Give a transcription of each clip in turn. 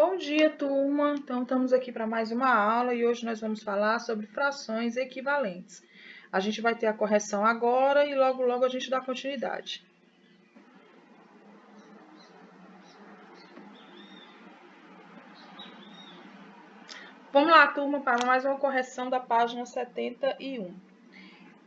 Bom dia, turma! Então, estamos aqui para mais uma aula e hoje nós vamos falar sobre frações equivalentes. A gente vai ter a correção agora e logo logo a gente dá continuidade. Vamos lá, turma, para mais uma correção da página 71.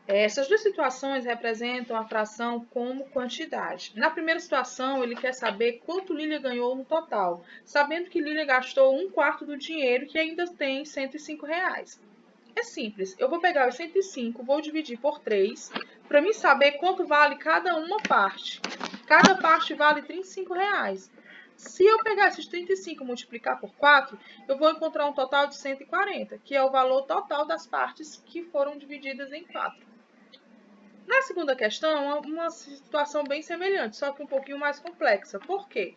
Essas duas situações representam a fração como quantidade. Na primeira situação, ele quer saber quanto Lília ganhou no total, sabendo que Lília gastou 1/4 do dinheiro, que ainda tem R$ 105. É simples, eu vou pegar os 105, vou dividir por 3, para mim saber quanto vale cada uma parte. Cada parte vale R$ 35. Se eu pegar esses 35 e multiplicar por 4, eu vou encontrar um total de 140, que é o valor total das partes que foram divididas em 4. Na segunda questão, uma situação bem semelhante, só que um pouquinho mais complexa. Por quê?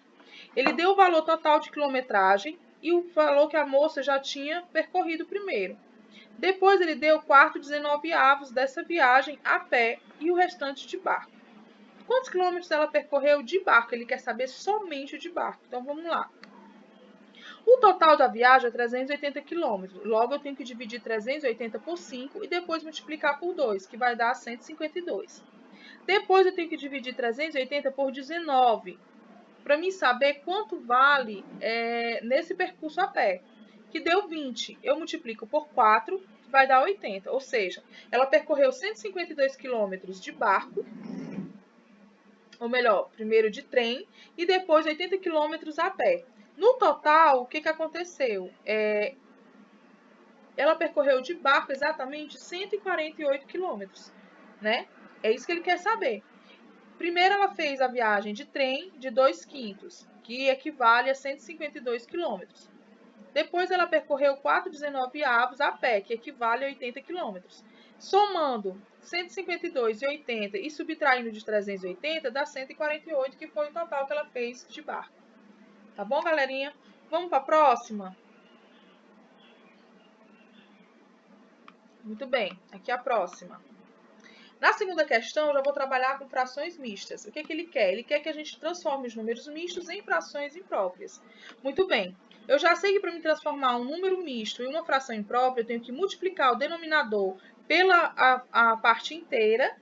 Ele deu o valor total de quilometragem e o valor que a moça já tinha percorrido primeiro. Depois ele deu 4/19 dessa viagem a pé e o restante de barco. Quantos quilômetros ela percorreu de barco? Ele quer saber somente de barco. Então vamos lá. O total da viagem é 380 quilômetros. Logo eu tenho que dividir 380 por 5 e depois multiplicar por 2, que vai dar 152. Depois eu tenho que dividir 380 por 19, para mim saber quanto vale nesse percurso a pé, que deu 20. Eu multiplico por 4, que vai dar 80. Ou seja, ela percorreu 152 quilômetros de barco, ou melhor, primeiro de trem, e depois 80 quilômetros a pé. No total, o que aconteceu? Ela percorreu de barco exatamente 148 quilômetros, né? É isso que ele quer saber. Primeiro, ela fez a viagem de trem de 2/5, que equivale a 152 quilômetros. Depois, ela percorreu 4/19 a pé, que equivale a 80 quilômetros. Somando 152 e 80 e subtraindo de 380, dá 148, que foi o total que ela fez de barco. Tá bom, galerinha? Vamos para a próxima? Muito bem, aqui a próxima. Na segunda questão, eu já vou trabalhar com frações mistas. O que ele quer? Ele quer que a gente transforme os números mistos em frações impróprias. Muito bem. Eu já sei que para me transformar um número misto em uma fração imprópria, eu tenho que multiplicar o denominador pela a parte inteira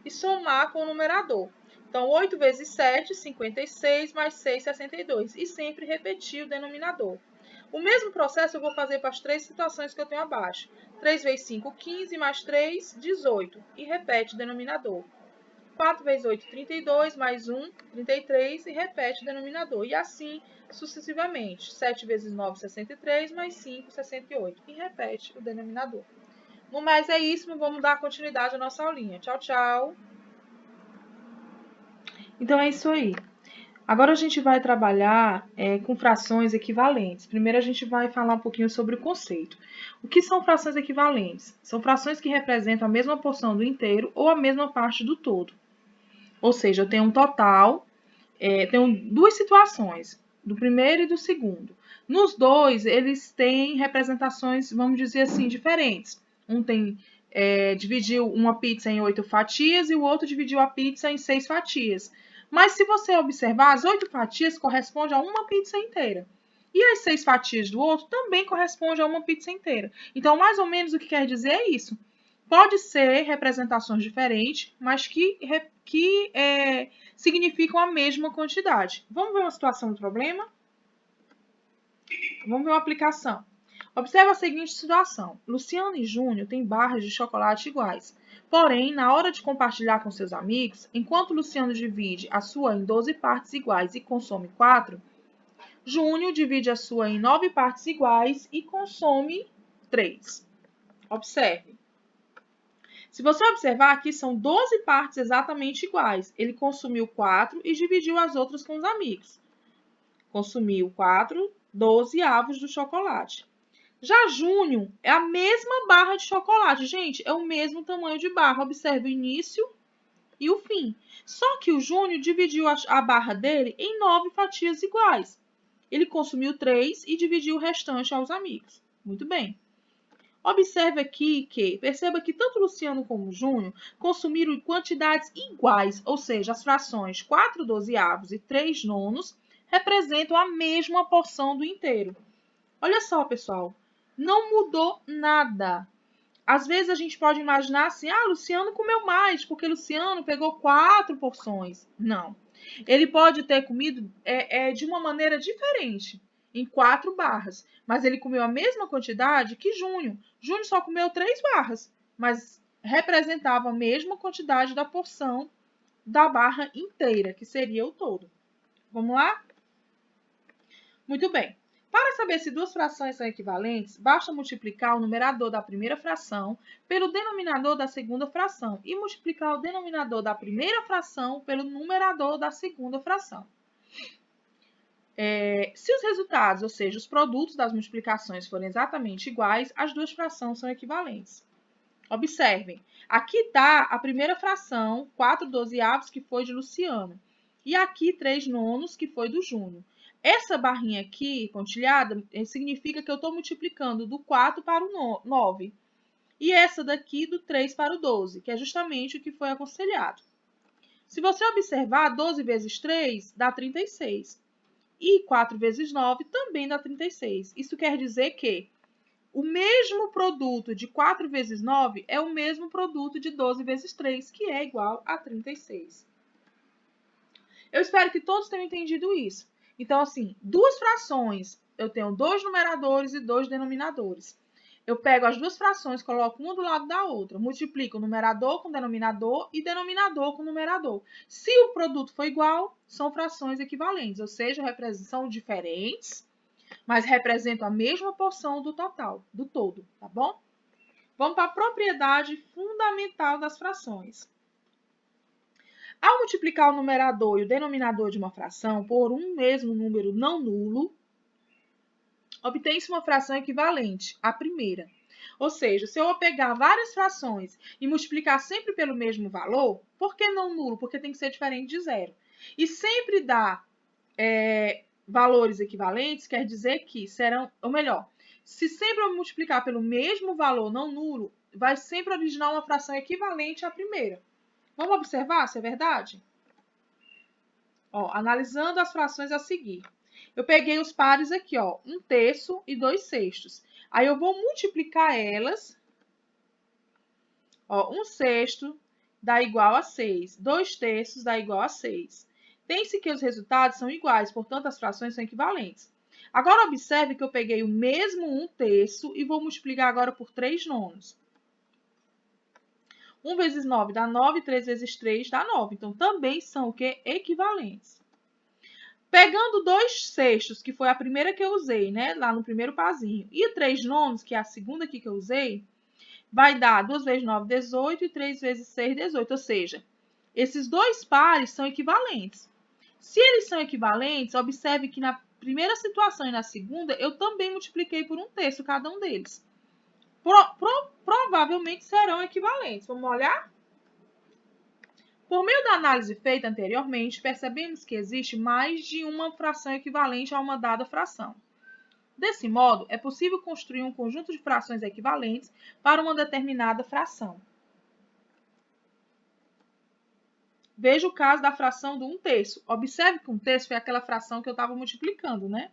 e somar com o numerador. Então, 8 vezes 7, 56, mais 6, 62. E sempre repetir o denominador. O mesmo processo eu vou fazer para as três situações que eu tenho abaixo. 3 vezes 5, 15, mais 3, 18. E repete o denominador. 4 vezes 8, 32, mais 1, 33, e repete o denominador. E assim sucessivamente. 7 vezes 9, 63, mais 5, 68. E repete o denominador. No mais é isso, vamos dar continuidade à nossa aulinha. Tchau, tchau! Então é isso aí. Agora a gente vai trabalhar com frações equivalentes. Primeiro a gente vai falar um pouquinho sobre o conceito. O que são frações equivalentes? São frações que representam a mesma porção do inteiro ou a mesma parte do todo. Ou seja, eu tenho um total, tenho duas situações, do primeiro e do segundo. Nos dois, eles têm representações, vamos dizer assim, diferentes. Um dividiu uma pizza em 8 fatias e o outro dividiu a pizza em 6 fatias. Mas se você observar, as 8 fatias correspondem a uma pizza inteira. E as 6 fatias do outro também correspondem a uma pizza inteira. Então, mais ou menos o que quer dizer é isso. Pode ser representações diferentes, mas que significam a mesma quantidade. Vamos ver uma situação do problema? Vamos ver uma aplicação. Observe a seguinte situação. Luciano e Júnior têm barras de chocolate iguais. Porém, na hora de compartilhar com seus amigos, enquanto Luciano divide a sua em 12 partes iguais e consome 4, Júnior divide a sua em 9 partes iguais e consome 3. Observe. Se você observar, aqui são 12 partes exatamente iguais. Ele consumiu 4 e dividiu as outras com os amigos. Consumiu 4/12 do chocolate. Já Júnior é a mesma barra de chocolate. Gente, é o mesmo tamanho de barra. Observe o início e o fim. Só que o Júnior dividiu a barra dele em 9 fatias iguais. Ele consumiu 3 e dividiu o restante aos amigos. Muito bem. Observe aqui perceba que tanto Luciano como Júnior consumiram quantidades iguais, ou seja, as frações 4/12 e 3 nonos, representam a mesma porção do inteiro. Olha só, pessoal, não mudou nada. Às vezes a gente pode imaginar assim, Luciano comeu mais, porque Luciano pegou 4 porções. Não. Ele pode ter comido de uma maneira diferente, em 4 barras. Mas ele comeu a mesma quantidade que Júnior. Júnior só comeu 3 barras, mas representava a mesma quantidade da porção da barra inteira, que seria o todo. Vamos lá? Muito bem. Para saber se duas frações são equivalentes, basta multiplicar o numerador da primeira fração pelo denominador da segunda fração e multiplicar o denominador da primeira fração pelo numerador da segunda fração. Se os resultados, ou seja, os produtos das multiplicações forem exatamente iguais, as duas frações são equivalentes. Observem, aqui está a primeira fração, 4/12, que foi de Luciano, e aqui 3/9, que foi do Júnior. Essa barrinha aqui, pontilhada, significa que eu estou multiplicando do 4 para o 9. E essa daqui do 3 para o 12, que é justamente o que foi aconselhado. Se você observar, 12 vezes 3 dá 36. E 4 vezes 9 também dá 36. Isso quer dizer que o mesmo produto de 4 vezes 9 é o mesmo produto de 12 vezes 3, que é igual a 36. Eu espero que todos tenham entendido isso. Então, assim, duas frações, eu tenho 2 numeradores e 2 denominadores. Eu pego as duas frações, coloco uma do lado da outra, multiplico o numerador com o denominador e denominador com o numerador. Se o produto for igual, são frações equivalentes, ou seja, são diferentes, mas representam a mesma porção do total, do todo, tá bom? Vamos para a propriedade fundamental das frações. Ao multiplicar o numerador e o denominador de uma fração por um mesmo número não nulo, obtém-se uma fração equivalente à primeira. Ou seja, se eu pegar várias frações e multiplicar sempre pelo mesmo valor, por que não nulo? Porque tem que ser diferente de zero. E sempre dá valores equivalentes, quer dizer que serão, ou melhor, se sempre eu multiplicar pelo mesmo valor não nulo, vai sempre originar uma fração equivalente à primeira. Vamos observar se é verdade? Analisando as frações a seguir. Eu peguei os pares aqui, 1/3 e 2/6. Aí eu vou multiplicar elas. 1/6 dá igual a 6. 2/3 dá igual a 6. Tem-se que os resultados são iguais, portanto, as frações são equivalentes. Agora, observe que eu peguei o mesmo 1/3 e vou multiplicar agora por 3/9. 1 vezes 9 dá 9, 3 vezes 3 dá 9. Então, também são o quê? Equivalentes. Pegando 2/6, que foi a primeira que eu usei, né? Lá no primeiro parzinho, e 3/9, que é a segunda aqui que eu usei, vai dar 2 vezes 9, 18, e 3 vezes 6, 18. Ou seja, esses dois pares são equivalentes. Se eles são equivalentes, observe que na primeira situação e na segunda, eu também multipliquei por 1/3 cada um deles. Provavelmente serão equivalentes. Vamos olhar? Por meio da análise feita anteriormente, percebemos que existe mais de uma fração equivalente a uma dada fração. Desse modo, é possível construir um conjunto de frações equivalentes para uma determinada fração. Veja o caso da fração do 1/3. Observe que 1/3 foi aquela fração que eu estava multiplicando, né?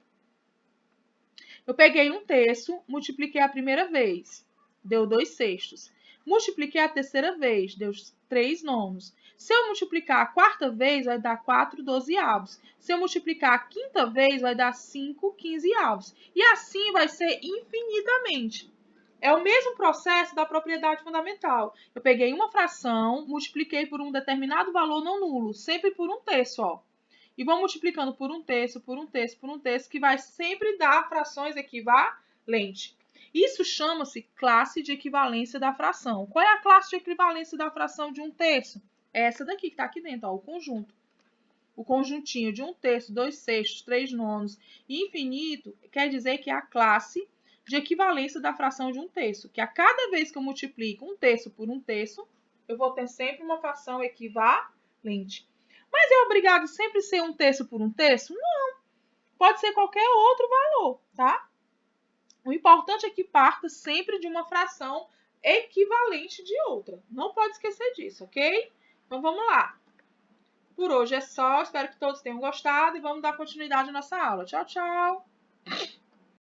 Eu peguei 1/3, multipliquei a primeira vez, deu 2/6. Multipliquei a terceira vez, deu 3/9. Se eu multiplicar a quarta vez, vai dar 4/12. Se eu multiplicar a quinta vez, vai dar 5/15. E assim vai ser infinitamente. É o mesmo processo da propriedade fundamental. Eu peguei uma fração, multipliquei por um determinado valor não nulo, sempre por 1/3, E vou multiplicando por 1/3, por 1/3, por 1/3, que vai sempre dar frações equivalentes. Isso chama-se classe de equivalência da fração. Qual é a classe de equivalência da fração de 1/3? É essa daqui que está aqui dentro, o conjunto. O conjuntinho de 1/3, 2/6, 3/9 e infinito quer dizer que é a classe de equivalência da fração de 1/3, que a cada vez que eu multiplico 1/3 por 1/3, eu vou ter sempre uma fração equivalente. Mas é obrigado sempre ser 1/3 por 1/3? Não. Pode ser qualquer outro valor, tá? O importante é que parta sempre de uma fração equivalente de outra. Não pode esquecer disso, ok? Então, vamos lá. Por hoje é só, espero que todos tenham gostado e vamos dar continuidade à nossa aula. Tchau, tchau!